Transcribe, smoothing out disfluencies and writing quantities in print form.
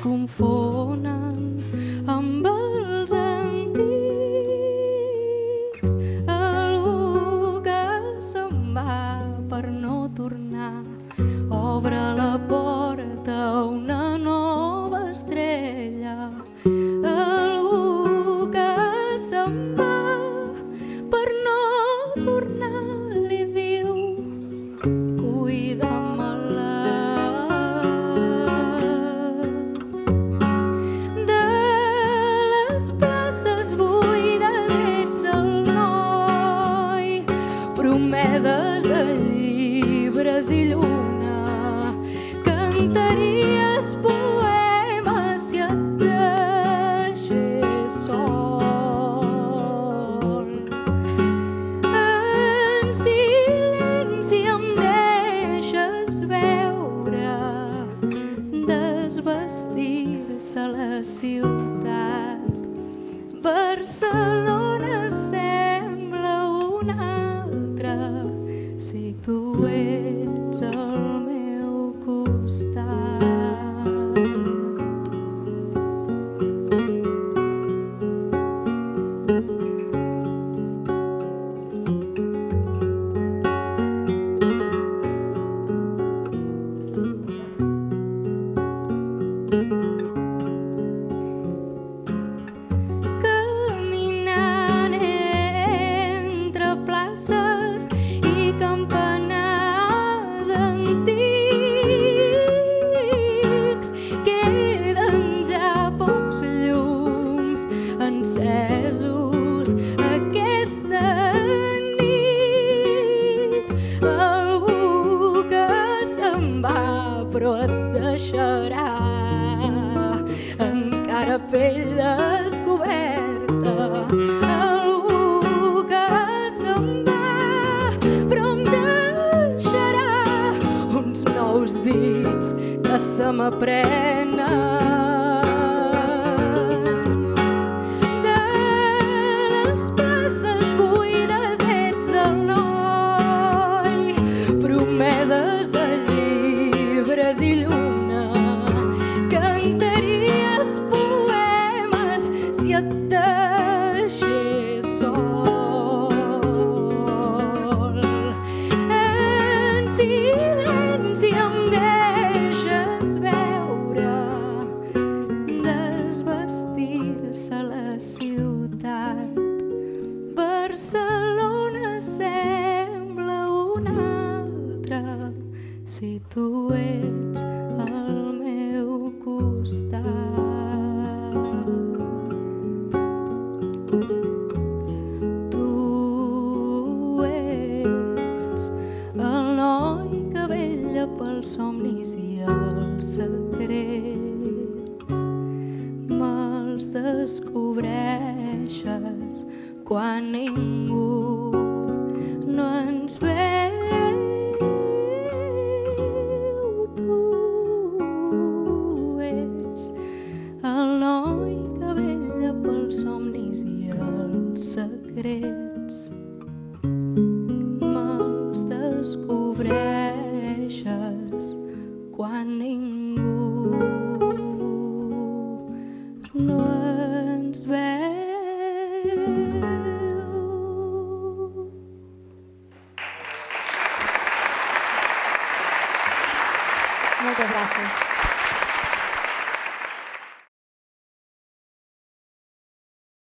confonen amb els antics. Algú que se'n va per no tornar obre la porta a una nova estrella. Algú que se'n va per no tornar li diu cuida-me-la. De les places buides ets el noi, promeses de llibres i lluna, cantaries poemes si et deixés sol. En silenci em deixes veure desvestir-se la ciutat. Barcelona sembla una altra si tu ets al meu costat. Caminant entre places i campanars antics, queden ja pocs llums encesos aquesta nit. Algú que se'n va però et deixarà encara pell descoberta. Algú que se'n va però em deixarà uns nous dits que se m'aprenen. De les places buides ets el noi, promeses de llibres i lluna, cantaries poemes si et deixés sol. En silenci em deixes veure desvestir-se la ciutat. Barcelona sembla una altra si tu ets al meu costat. Tu ets el noi que vetlla pels somnis i els secrets. Me'ls descobreixes quan ningú no ens veu. Tu ets el noi que vetlla pels somnis i els secrets. Me'ls descobreixes quan ningú no ens veu. Moltes gràcies.